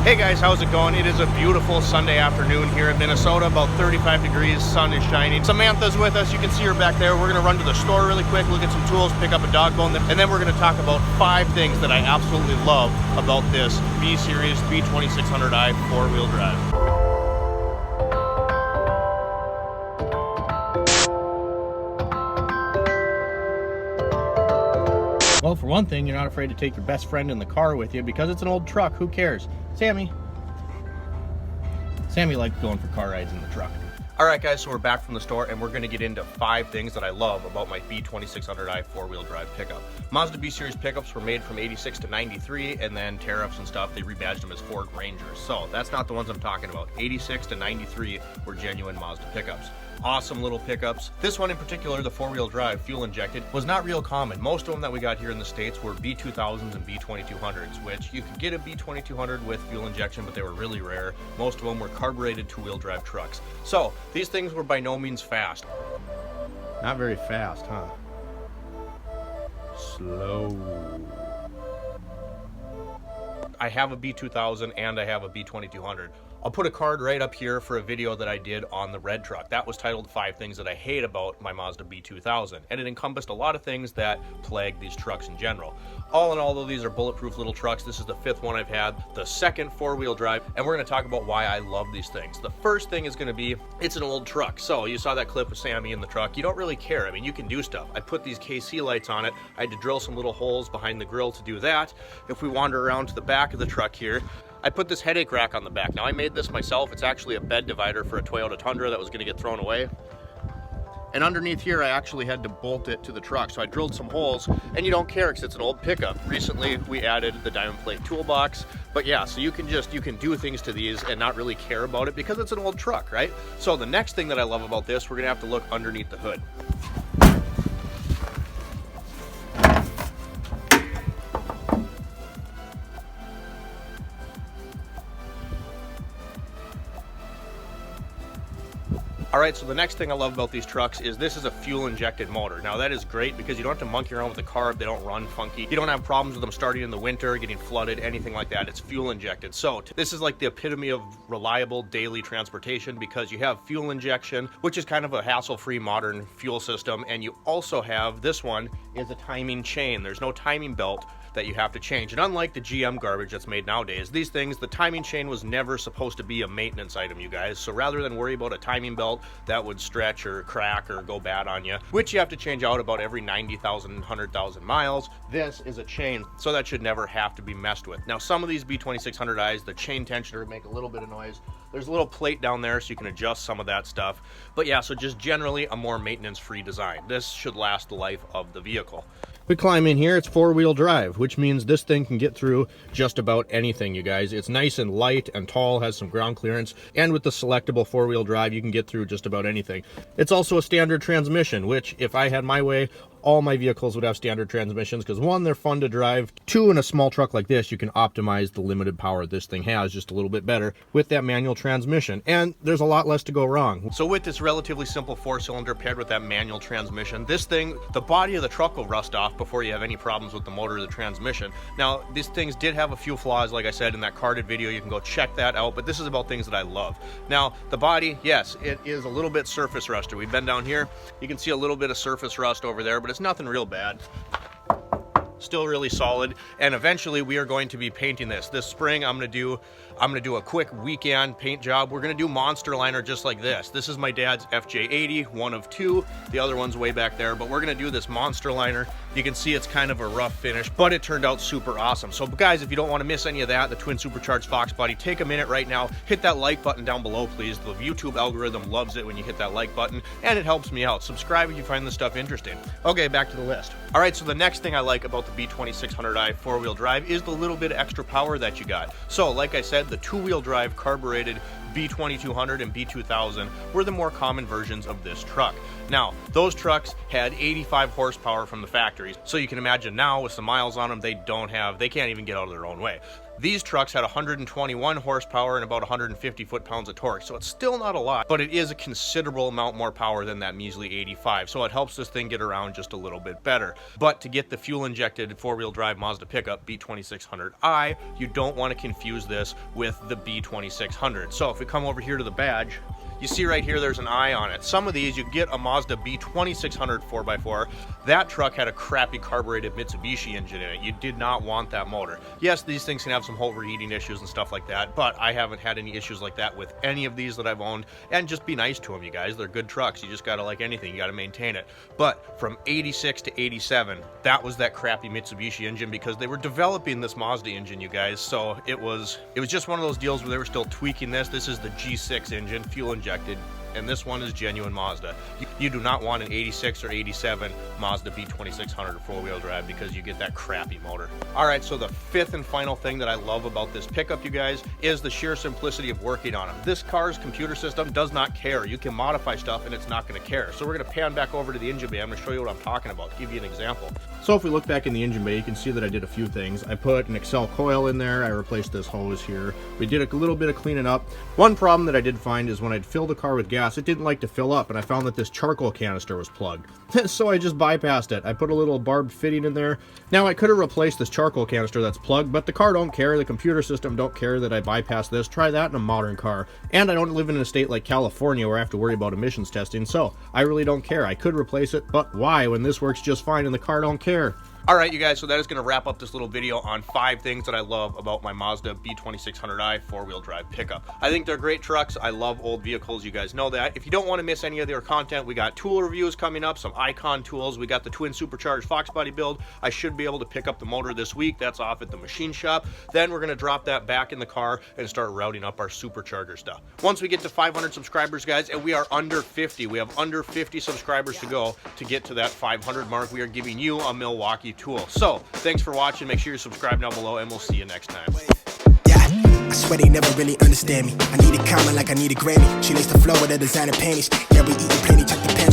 Hey guys, how's it going? It is a beautiful Sunday afternoon here in Minnesota, about 35 degrees, sun is shining. Samantha's with us, you can see her back there. We're gonna run to the store really quick, look at some tools, pick up a dog bone, and then we're gonna talk about 5 things that I absolutely love about this B-Series B2600i 4-wheel drive. Well, for one thing, you're not afraid to take your best friend in the car with you because it's an old truck. Who cares? Sammy likes going for car rides in the truck. All right, guys, so we're back from the store, and we're going to get into 5 things that I love about my B2600i 4-wheel drive pickup. Mazda B-Series pickups were made from 86 to 93, and then tariffs and stuff, they rebadged them as Ford Rangers. So that's not the ones I'm talking about. 86 to 93 were genuine Mazda pickups. Awesome little pickups. This one in particular, the 4-wheel drive, fuel injected, was not real common. Most of them that we got here in the States were B2000s and B2200s, which you could get a B2200 with fuel injection, but they were really rare. Most of them were carbureted 2-wheel drive trucks. So these things were by no means fast. Not very fast, huh? Slow. I have a B2000 and I have a B2200. I'll put a card right up here for a video that I did on the red truck. That was titled 5 Things That I Hate About My Mazda B2000, and it encompassed a lot of things that plague these trucks in general. All in all, though, these are bulletproof little trucks. This is the 5th one I've had, the 2nd 4-wheel drive, and we're going to talk about why I love these things. The first thing is going to be, it's an old truck. So you saw that clip of Sammy in the truck. You don't really care. I mean, you can do stuff. I put these KC lights on it. I had to drill some little holes behind the grill to do that. If we wander around to the back of the truck here, I put this headache rack on the back. Now, I made this myself. It's actually a bed divider for a Toyota Tundra that was going to get thrown away. And underneath here, I actually had to bolt it to the truck. So I drilled some holes, and you don't care because it's an old pickup. Recently, we added the diamond plate toolbox. But yeah, so you can do things to these and not really care about it because it's an old truck, right? So the next thing that I love about this, we're going to have to look underneath the hood. All right, so the next thing I love about these trucks is this is a fuel injected motor. Now that is great because you don't have to monkey around with the carb. They don't run funky. You don't have problems with them starting in the winter, getting flooded, anything like that. It's fuel injected. So this is like the epitome of reliable daily transportation because you have fuel injection, which is kind of a hassle-free modern fuel system. And you also have, this one is a timing chain. There's no timing belt that you have to change. And unlike the GM garbage that's made nowadays, these things, the timing chain was never supposed to be a maintenance item, you guys. So rather than worry about a timing belt that would stretch or crack or go bad on you, which you have to change out about every 90,000, 100,000 miles, this is a chain, so that should never have to be messed with. Now, some of these B2600i's, the chain tensioner make a little bit of noise. There's a little plate down there so you can adjust some of that stuff. But yeah, so just generally a more maintenance-free design. This should last the life of the vehicle. We climb in here, it's 4-wheel drive, which means this thing can get through just about anything, you guys. It's nice and light and tall, has some ground clearance, and with the selectable 4-wheel drive, you can get through just about anything. It's also a standard transmission, which, if I had my way, all my vehicles would have standard transmissions because 1, they're fun to drive. 2, in a small truck like this, you can optimize the limited power this thing has just a little bit better with that manual transmission, and there's a lot less to go wrong. So with this relatively simple 4-cylinder paired with that manual transmission, this thing, the body of the truck will rust off before you have any problems with the motor or the transmission. Now, these things did have a few flaws, like I said in that carded video. You can go check that out, but this is about things that I love. Now, the body, yes, it is a little bit surface rusted. We've been down here, you can see a little bit of surface rust over there, but it's nothing real bad. Still really solid, and eventually we are going to be painting this spring. I'm gonna do a quick weekend paint job. We're gonna do monster liner just like this. This is my dad's FJ80, one of 2. The other one's way back there, but we're gonna do this monster liner. You can see it's kind of a rough finish, but it turned out super awesome. So guys, if you don't want to miss any of that, the twin supercharged Fox body, take a minute right now, hit that like button down below, please. The YouTube algorithm loves it when you hit that like button, and it helps me out. Subscribe if you find this stuff interesting. Okay, back to the list. All right, so the next thing I like about the B2600i 4-wheel drive is the little bit of extra power that you got. So like I said, the 2-wheel drive carbureted B2200 and B2000 were the more common versions of this truck. Now, those trucks had 85 horsepower from the factories, so you can imagine now with some miles on them, they can't even get out of their own way. These trucks had 121 horsepower and about 150 foot-pounds of torque, so it's still not a lot, but it is a considerable amount more power than that measly 85, so it helps this thing get around just a little bit better. But to get the fuel-injected four-wheel drive Mazda pickup B2600i, you don't want to confuse this with the B2600. So if we come over here to the badge, you see right here there's an eye on it. Some of these, you get a Mazda B2600 4x4. That truck had a crappy carbureted Mitsubishi engine in it. You did not want that motor. Yes, these things can have some overheating issues and stuff like that, but I haven't had any issues like that with any of these that I've owned. And just be nice to them, you guys. They're good trucks. You just gotta, like anything, you gotta maintain it. But from 86 to 87, that was that crappy Mitsubishi engine because they were developing this Mazda engine, you guys. So it was just one of those deals where they were still tweaking this. This is the G6 engine, fuel injected, and this one is genuine Mazda. You do not want an 86 or 87 Mazda B2600 four-wheel drive because you get that crappy motor. All right, so the fifth and final thing that I love about this pickup, you guys, is the sheer simplicity of working on them. This car's computer system does not care. You can modify stuff and it's not going to care. So we're going to pan back over to the engine bay. I'm going to show you what I'm talking about, to give you an example. So if we look back in the engine bay, you can see that I did a few things. I put an Excel coil in there. I replaced this hose here. We did a little bit of cleaning up. One problem that I did find is when I'd fill the car with gas, it didn't like to fill up, and I found that this charcoal canister was plugged. So I just bypassed it. I put a little barbed fitting in there. Now I could have replaced this charcoal canister that's plugged, but the car don't care. The computer system don't care that I bypassed this. Try that in a modern car. And I don't live in a state like California where I have to worry about emissions testing, so I really don't care. I could replace it, but why when this works just fine and the car don't care? All right, you guys, so that is going to wrap up this little video on 5 things that I love about my Mazda B2600i four-wheel drive pickup. I think they're great trucks. I love old vehicles. You guys know that. If you don't want to miss any of their content, we got tool reviews coming up, some Icon tools. We got the twin supercharged Fox body build. I should be able to pick up the motor this week. That's off at the machine shop. Then we're going to drop that back in the car and start routing up our supercharger stuff. Once we get to 500 subscribers, guys, and we are under 50. We have under 50 subscribers to go to get to that 500 mark. We are giving you a Milwaukee tool. So thanks for watching. Make sure you subscribe down below, and we'll see you next time. Yeah, I swear they never really understand me. I need a comment like I need a Grammy. She likes to flow with her designer panties. Yeah, we eating plenty, check the pantry.